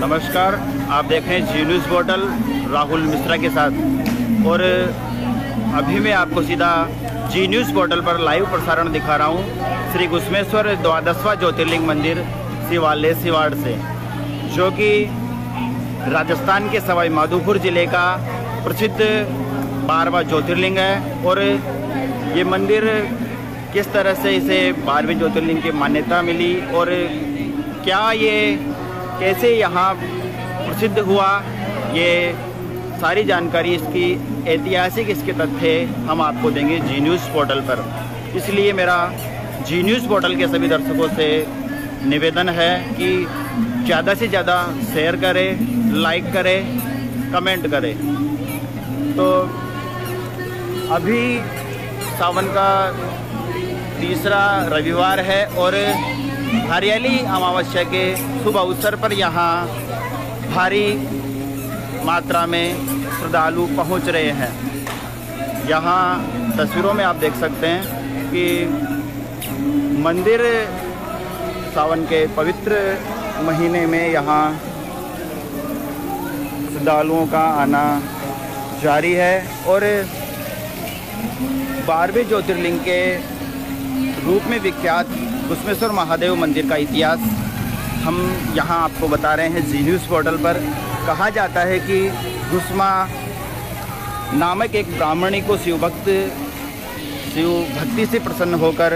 नमस्कार, आप देख रहे हैं जी न्यूज़ पोर्टल राहुल मिश्रा के साथ। और अभी मैं आपको सीधा जी न्यूज़ पोर्टल पर लाइव प्रसारण दिखा रहा हूँ श्री घुसमेश्वर द्वादशवां ज्योतिर्लिंग मंदिर शिवालय सिवाड़ से, जो कि राजस्थान के सवाई माधोपुर जिले का प्रसिद्ध 12वां ज्योतिर्लिंग है। और ये मंदिर किस तरह से इसे 12वें ज्योतिर्लिंग की मान्यता मिली और क्या ये कैसे यहाँ प्रसिद्ध हुआ, ये सारी जानकारी, इसकी ऐतिहासिक इसके तथ्य हम आपको देंगे जी न्यूज़ पोर्टल पर। इसलिए मेरा जी न्यूज़ पोर्टल के सभी दर्शकों से निवेदन है कि ज़्यादा से ज़्यादा शेयर करें, लाइक करें, कमेंट करें। तो अभी सावन का तीसरा रविवार है और हरियाली अमावस्या के शुभ अवसर पर यहाँ भारी मात्रा में श्रद्धालु पहुँच रहे हैं। यहाँ तस्वीरों में आप देख सकते हैं कि मंदिर सावन के पवित्र महीने में यहाँ श्रद्धालुओं का आना जारी है। और 12वें ज्योतिर्लिंग के रूप में विख्यात घुसमेश्वर महादेव मंदिर का इतिहास हम यहाँ आपको बता रहे हैं जी न्यूज़ पोर्टल पर। कहा जाता है कि घुसमा नामक एक ब्राह्मणी को शिव भक्ति से प्रसन्न होकर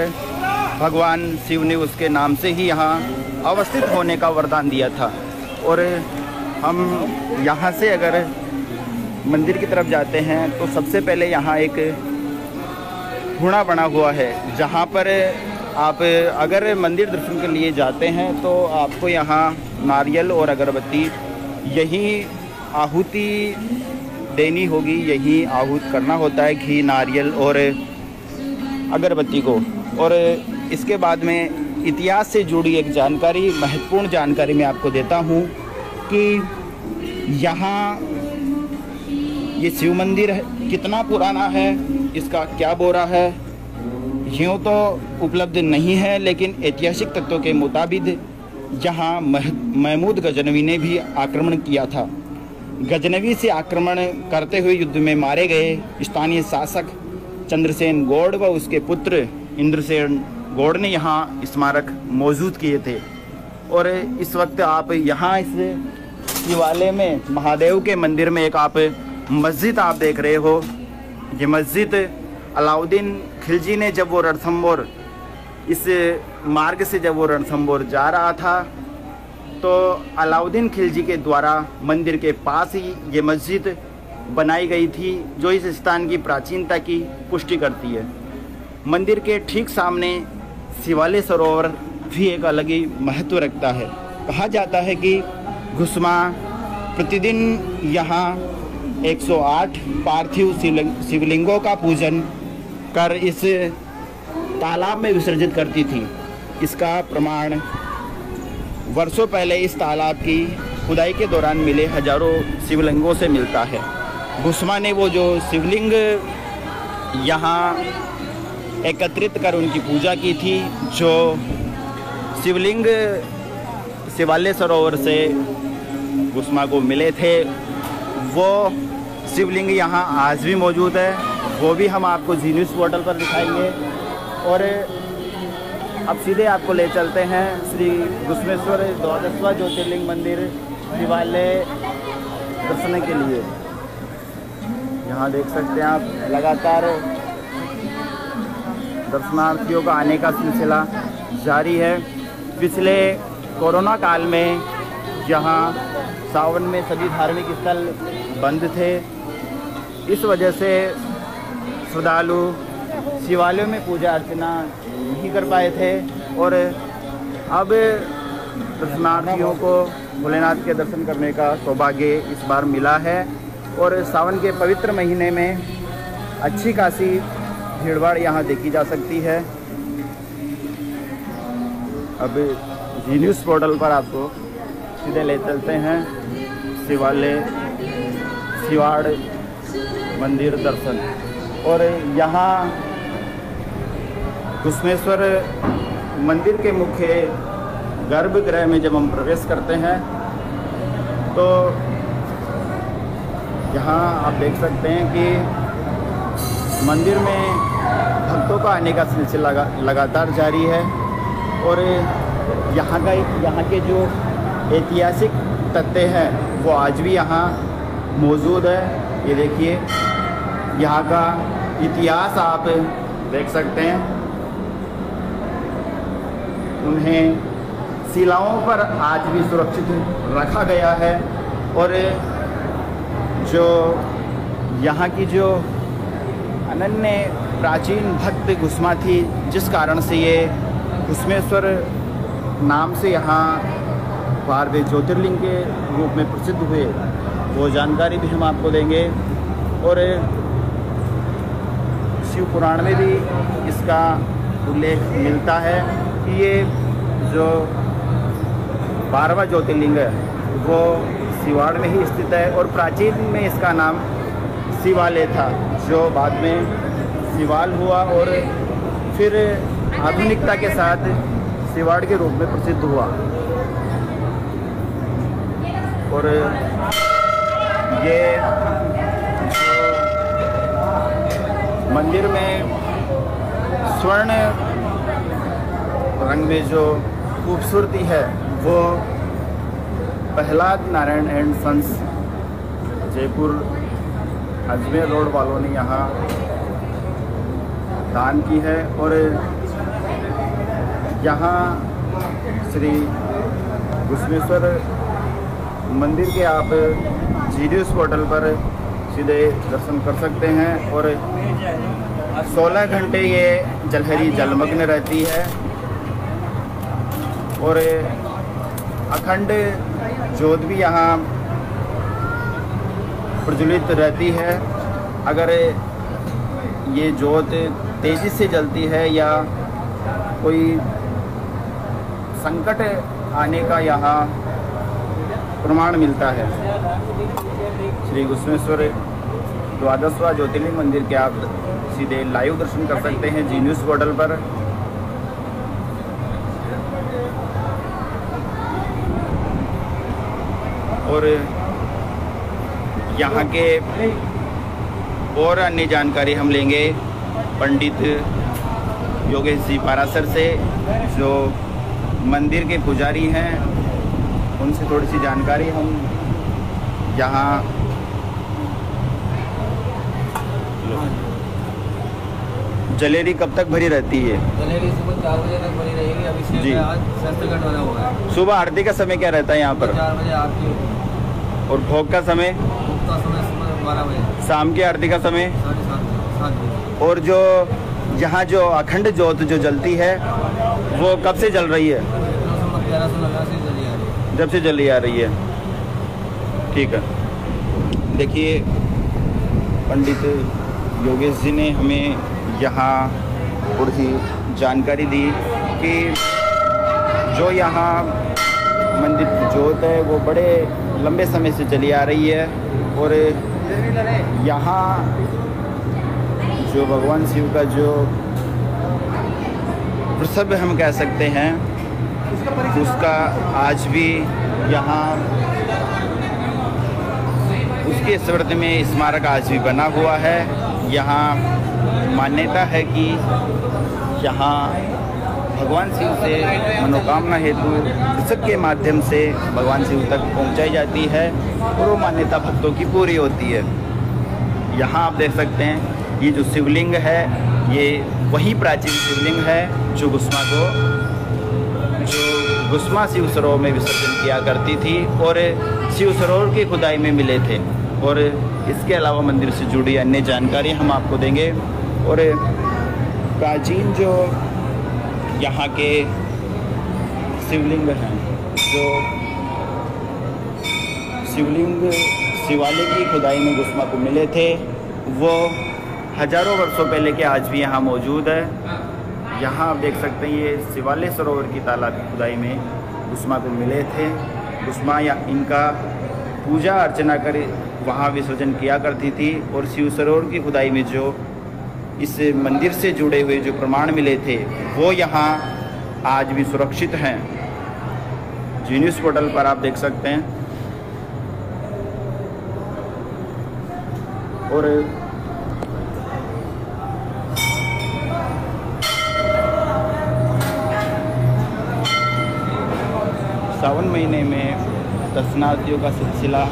भगवान शिव ने उसके नाम से ही यहाँ अवस्थित होने का वरदान दिया था। और हम यहाँ से अगर मंदिर की तरफ जाते हैं तो सबसे पहले यहाँ एक घोड़ा बना हुआ है, जहाँ पर आप अगर मंदिर दर्शन के लिए जाते हैं तो आपको यहाँ नारियल और अगरबत्ती यही आहुति देनी होगी, यही आहूत करना होता है, घी, नारियल और अगरबत्ती को। और इसके बाद में इतिहास से जुड़ी एक जानकारी, महत्वपूर्ण जानकारी मैं आपको देता हूँ कि यहाँ ये शिव मंदिर कितना पुराना है, इसका क्या बोरा है, यूँ तो उपलब्ध नहीं है, लेकिन ऐतिहासिक तथ्यों के मुताबिक यहाँ महमूद गजनवी ने भी आक्रमण किया था। गजनवी से आक्रमण करते हुए युद्ध में मारे गए स्थानीय शासक चंद्रसेन गौड़ व उसके पुत्र इंद्रसेन गौड़ ने यहाँ स्मारक मौजूद किए थे। और इस वक्त आप यहाँ इस शिवालय में महादेव के मंदिर में एक आप मस्जिद आप देख रहे हो। ये मस्जिद अलाउद्दीन खिलजी ने जब वो रणथंभौर, इस मार्ग से जब वो रणथंभौर जा रहा था तो अलाउद्दीन खिलजी के द्वारा मंदिर के पास ही ये मस्जिद बनाई गई थी, जो इस स्थान की प्राचीनता की पुष्टि करती है। मंदिर के ठीक सामने शिवालय सरोवर भी एक अलग ही महत्व रखता है। कहा जाता है कि घुसमा प्रतिदिन यहाँ 108 पार्थिव शिवलिंगों का पूजन कर इस तालाब में विसर्जित करती थी। इसका प्रमाण वर्षों पहले इस तालाब की खुदाई के दौरान मिले हजारों शिवलिंगों से मिलता है। घुसमा ने वो जो शिवलिंग यहाँ एकत्रित कर उनकी पूजा की थी, जो शिवलिंग शिवालय सरोवर से घुसमा को मिले थे, वो शिवलिंग यहाँ आज भी मौजूद है। वो भी हम आपको जी न्यूज़ पोर्टल पर दिखाएंगे। और अब सीधे आपको ले चलते हैं श्री घुसमेश्वर द्वादशवां ज्योतिर्लिंग मंदिर शिवालय दर्शन के लिए। यहाँ देख सकते हैं आप, लगातार दर्शनार्थियों का आने का सिलसिला जारी है। पिछले कोरोना काल में यहाँ सावन में सभी धार्मिक स्थल बंद थे, इस वजह से श्रद्धालु शिवालयों में पूजा अर्चना नहीं कर पाए थे। और अब दर्शनार्थियों को भोलेनाथ के दर्शन करने का सौभाग्य इस बार मिला है। और सावन के पवित्र महीने में अच्छी खासी भीड़भाड़ यहाँ देखी जा सकती है। अब जी न्यूज़ पोर्टल पर आपको सीधे ले चलते हैं शिवालय सिवाड़ मंदिर दर्शन। और यहाँ घुसमेश्वर मंदिर के मुख्य गर्भगृह में जब हम प्रवेश करते हैं तो यहाँ आप देख सकते हैं कि मंदिर में भक्तों का आने का सिलसिला लगातार जारी है और यहाँ के जो ऐतिहासिक तथ्य हैं वो आज भी यहाँ मौजूद है। ये देखिए यहाँ का इतिहास आप देख सकते हैं। उन्हें शिलाओं पर आज भी सुरक्षित रखा गया है और जो यहाँ की जो अनन्य प्राचीन भक्त घुस्मा थी, जिस कारण से ये घुस्मेश्वर नाम से यहाँ 12वें ज्योतिर्लिंग के रूप में प्रसिद्ध हुए, वो जानकारी भी हम आपको देंगे। और शिव पुराण में भी इसका उल्लेख मिलता है कि ये जो 12वां ज्योतिर्लिंग है वो सिवाड़ में ही स्थित है और प्राचीन में इसका नाम शिवालय था, जो बाद में शिवाल हुआ और फिर आधुनिकता के साथ शिवाड़ के रूप में प्रसिद्ध हुआ। और ये मंदिर में स्वर्ण रंग में जो खूबसूरती है वो Prahlad Narayan and sons Jaipur Ajmer road वालों ने यहाँ दान की है। और यहाँ श्री घुस्मेश्वर मंदिर के आप जी न्यूज़ पोर्टल पर सीधे दर्शन कर सकते हैं और 16 घंटे ये जलहरी जलमग्न रहती है और अखंड ज्योत भी यहाँ प्रज्वलित रहती है। अगर ये ज्योत तेज़ी से जलती है या कोई संकट आने का यहाँ प्रमाण मिलता है। श्री घुस्मेश्वर द्वादशवां ज्योतिर्लिंग मंदिर के आप सीधे लाइव दर्शन कर सकते हैं जी न्यूज़ पोर्टल पर। और यहाँ के और अन्य जानकारी हम लेंगे पंडित योगेश जी पारासर से, जो मंदिर के पुजारी हैं। उनसे थोड़ी सी जानकारी हम यहाँ जलेरी कब तक भरी रहती है? जलेरी सुबह 4 बजे तक भरी रहेगी। अभी जी, आज संतगढ़ बना हुआ है। सुबह आरती का समय क्या रहता है यहाँ पर? 4 बजे आरती होगी। और भोग का समय? भोग का समय सुबह 12 बजे। शाम की आरती का समय 7:30 बजे। और जो यहाँ जो अखंड ज्योत जो जलती है वो कब से जल रही है? 1111 से जली आ रही है। जब से जली आ रही है। ठीक है, देखिए पंडित योगेश जी ने हमें यहाँ थोड़ी जानकारी दी कि जो यहाँ मंदिर की ज्योत है वो बड़े लंबे समय से चली आ रही है और यहाँ जो भगवान शिव का जो वृषभ हम कह सकते हैं उसका आज भी यहाँ उसके स्मृति में स्मारक आज भी बना हुआ है। यहाँ मान्यता है कि यहाँ भगवान शिव से मनोकामना हेतु वृषभ के माध्यम से भगवान शिव तक पहुँचाई जाती है और वो मान्यता भक्तों की पूरी होती है। यहाँ आप देख सकते हैं ये जो शिवलिंग है ये वही प्राचीन शिवलिंग है जो घुस्मा शिव सरोवर में विसर्जन किया करती थी और शिव सरोवर की खुदाई में मिले थे। और इसके अलावा मंदिर से जुड़ी अन्य जानकारी हम आपको देंगे। और प्राचीन जो यहाँ के शिवलिंग हैं, जो शिवलिंग शिवालय की खुदाई में घुस्मा को मिले थे, वो हजारों वर्षों पहले के आज भी यहाँ मौजूद है। यहाँ आप देख सकते हैं ये शिवालय सरोवर की तालाब की खुदाई में घुस्मा को मिले थे। घुस्मा या इनका पूजा अर्चना कर वहाँ विसर्जन किया करती थी और शिव सरोवर की खुदाई में जो इस मंदिर से जुड़े हुए जो प्रमाण मिले थे वो यहाँ आज भी सुरक्षित हैं। जी न्यूज़ पोर्टल पर आप देख सकते हैं। और सावन महीने में दर्शनार्थियों का सिलसिला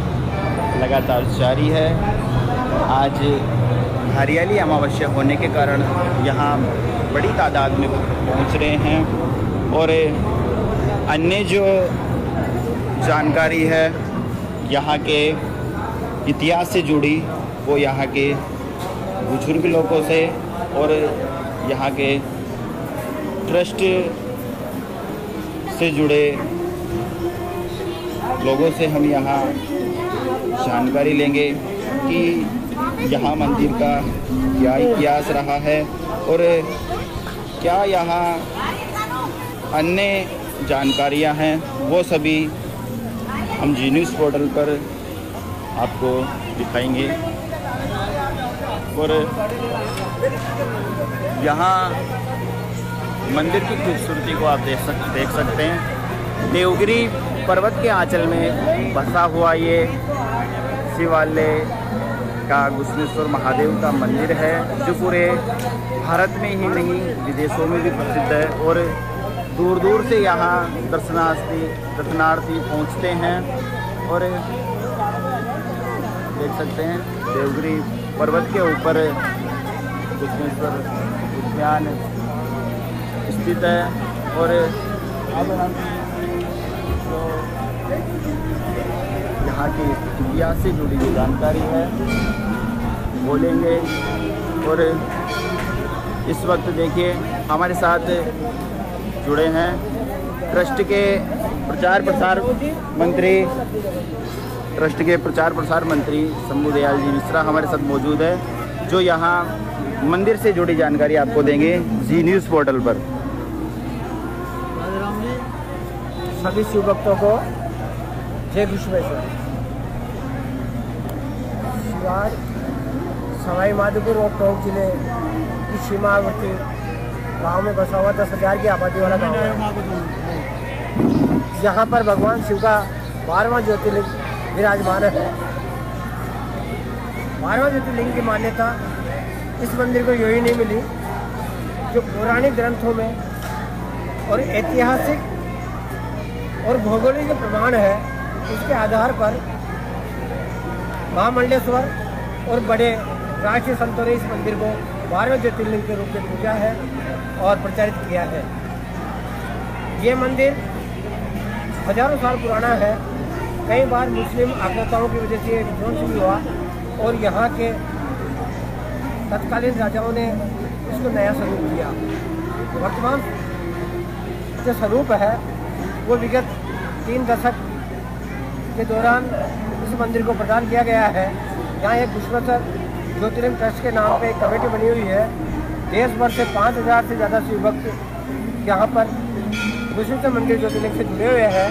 लगातार जारी है। आज हरियाली अमावस्या होने के कारण यहाँ बड़ी तादाद में पहुँच रहे हैं और अन्य जो जानकारी है यहाँ के इतिहास से जुड़ी वो यहाँ के बुजुर्ग लोगों से और यहाँ के ट्रस्ट से जुड़े लोगों से हम यहाँ जानकारी लेंगे कि यहाँ मंदिर का क्या इतिहास रहा है और क्या यहाँ अन्य जानकारियाँ हैं, वो सभी हम जी न्यूज़ पोर्टल पर आपको दिखाएंगे। और यहाँ मंदिर की खूबसूरती को आप देख सकते हैं। देवगिरी पर्वत के आंचल में बसा हुआ ये शिवालय का घुसनेश्वर महादेव का मंदिर है, जो पूरे भारत में ही नहीं विदेशों में भी प्रसिद्ध है और दूर दूर से यहाँ दर्शनार्थी पहुँचते हैं। और देख सकते हैं देवगिरी पर्वत के ऊपर घुसनेश्वर उद्यान स्थित है। और अब हम जो यहाँ की इतिहास से जुड़ी जो जानकारी है बोलेंगे। और इस वक्त देखिए हमारे साथ जुड़े हैं ट्रस्ट के प्रचार प्रसार मंत्री शंभू दयाल जी मिश्रा हमारे साथ मौजूद है, जो यहाँ मंदिर से जुड़ी जानकारी आपको देंगे जी न्यूज़ पोर्टल पर। सभी शिव भक्तों को जय विश्वेश्वर। शिवार सवाई माधोपुर और टोंक जिले की सीमावर्ती गांव में बसा हुआ 10,000 की आबादी वाला गांव है। यहाँ पर भगवान शिव का 12वां ज्योतिर्लिंग विराजमान है। 12वां ज्योतिर्लिंग की मान्यता इस मंदिर को यूँ ही नहीं मिली, जो पौराणिक ग्रंथों में और ऐतिहासिक और भौगोलिक जो प्रमाण है उसके आधार पर महामंडलेश्वर और बड़े राष्ट्रीय संतों ने इस मंदिर को 12वें ज्योतिर्लिंग के रूप में पूजा है और प्रचारित किया है। ये मंदिर हजारों साल पुराना है। कई बार मुस्लिम आक्रांताओं की वजह से विध्वंस भी हुआ और यहाँ के तत्कालीन राजाओं ने इसको नया स्वरूप दिया। वर्तमान जो स्वरूप है वो विगत 3 दशक के दौरान इस मंदिर को प्रदान किया गया है। यहाँ एक घुसनेश्वर ज्योतिर्लिंग ट्रस्ट के नाम पे एक कमेटी बनी हुई है। देश भर से 5,000 से ज़्यादा शिव भक्त यहाँ पर घुसनेश्वर मंदिर ज्योतिर्लिंग से जुड़े हुए हैं।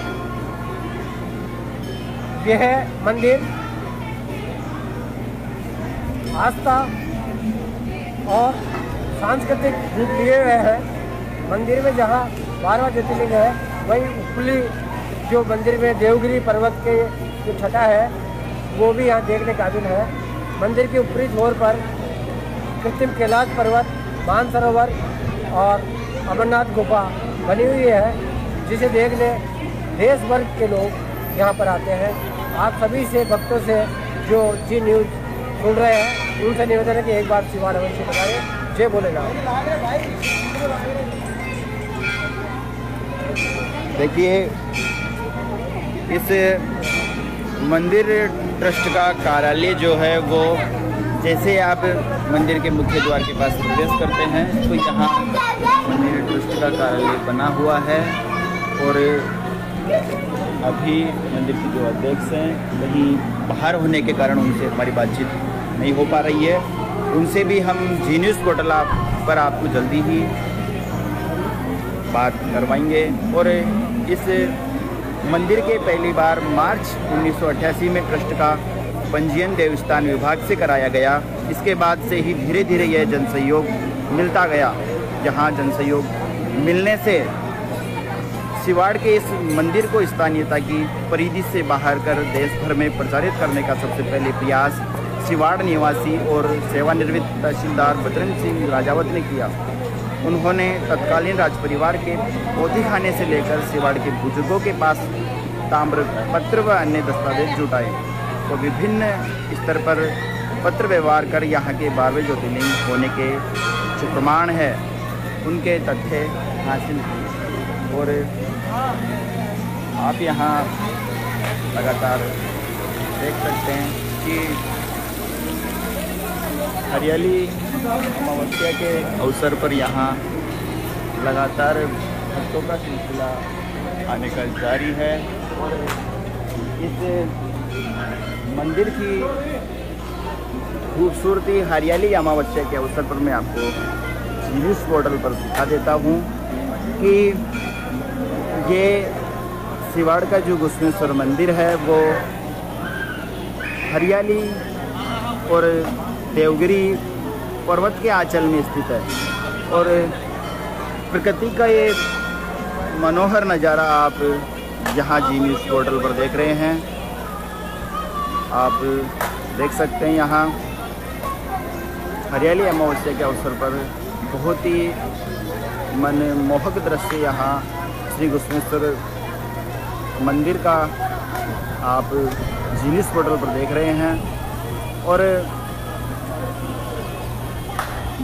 यह मंदिर आस्था और सांस्कृतिक रूप लिए हुए हैं। मंदिर में जहाँ 12वां ज्योतिर्लिंग है, वहीं उपली जो मंदिर में देवगिरी पर्वत के जो छटा है वो भी यहाँ देखने काबिल है। मंदिर के ऊपरी छोर पर कृत्रिम कैलाश पर्वत, मानसरोवर और अमरनाथ गुफा बनी हुई है, जिसे देखने देश भर के लोग यहाँ पर आते हैं। आप सभी से भक्तों से जो जी न्यूज़ सुन रहे हैं उनसे निवेदन है कि एक बार शिवान अवश्य बताएं। जय भोलेनाथ। देखिए इस मंदिर ट्रस्ट का कार्यालय जो है वो जैसे आप मंदिर के मुख्य द्वार के पास प्रवेश करते हैं तो यहाँ मंदिर ट्रस्ट का कार्यालय बना हुआ है। और अभी मंदिर के जो अध्यक्ष हैं वहीं बाहर होने के कारण उनसे हमारी बातचीत नहीं हो पा रही है। उनसे भी हम जी न्यूज़ पोर्टल पर आपको जल्दी ही बात करवाएंगे। और इस मंदिर के पहली बार मार्च 1988 में ट्रस्ट का पंजीयन देवस्थान विभाग से कराया गया। इसके बाद से ही धीरे धीरे यह जनसहयोग मिलता गया। जहां जनसहयोग मिलने से सिवाड़ के इस मंदिर को स्थानीयता की परिधि से बाहर कर देश भर में प्रचारित करने का सबसे पहले प्रयास सिवाड़ निवासी और सेवानिवृत्त तहसीलदार बजरंग सिंह राजावत ने किया। उन्होंने तत्कालीन राज परिवार के पोथी खाने से लेकर सिवाड़ के बुजुर्गों के पास ताम्रपत्र व अन्य दस्तावेज जुटाए और विभिन्न स्तर पर पत्र व्यवहार कर यहाँ के 12वें ज्योतिर्लिंग होने के जो प्रमाण है उनके तथ्य हासिल किए। और आप यहाँ लगातार देख सकते हैं कि हरियाली अमावस्या के अवसर पर यहाँ लगातार भक्तों का सिलसिला आने का जारी है। और इस मंदिर की खूबसूरती हरियाली अमावस्या के अवसर पर मैं आपको न्यूज़ पोर्टल पर दिखा देता हूँ कि ये सिवाड़ का जो घुसमेश्वर मंदिर है वो हरियाली और देवगिरी पर्वत के आंचल में स्थित है। और प्रकृति का ये मनोहर नज़ारा आप यहाँ जी न्यूज़ पोर्टल पर देख रहे हैं। आप देख सकते हैं यहाँ हरियाली अमावस्या के अवसर पर बहुत ही मनमोहक दृश्य यहाँ श्री घुसमेश्वर मंदिर का आप जी न्यूज़ पोर्टल पर देख रहे हैं। और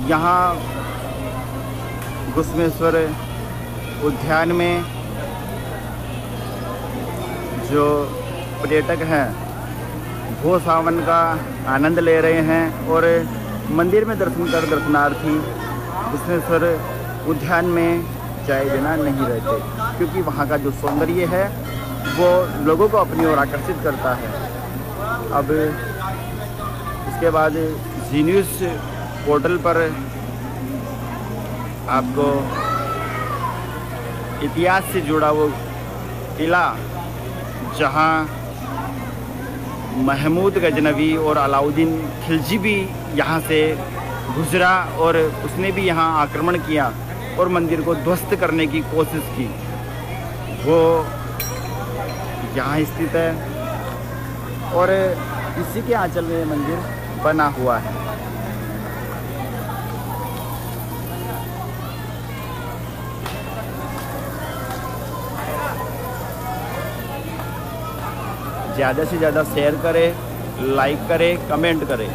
यहाँ घुसमेश्वर उद्यान में जो पर्यटक हैं वो सावन का आनंद ले रहे हैं। और मंदिर में दर्शन कर दर्शनार्थी घुसमेश्वर उद्यान में जाए बिना नहीं रहते, क्योंकि वहाँ का जो सौंदर्य है वो लोगों को अपनी ओर आकर्षित करता है। अब इसके बाद जी न्यूज़ पोर्टल पर आपको इतिहास से जुड़ा वो किला जहाँ महमूद गजनवी और अलाउद्दीन खिलजी भी यहाँ से गुजरा और उसने भी यहाँ आक्रमण किया और मंदिर को ध्वस्त करने की कोशिश की, वो यहाँ स्थित है। और इसी के आंचल में मंदिर बना हुआ है। ज़्यादा से ज़्यादा शेयर करें, लाइक करें, कमेंट करें।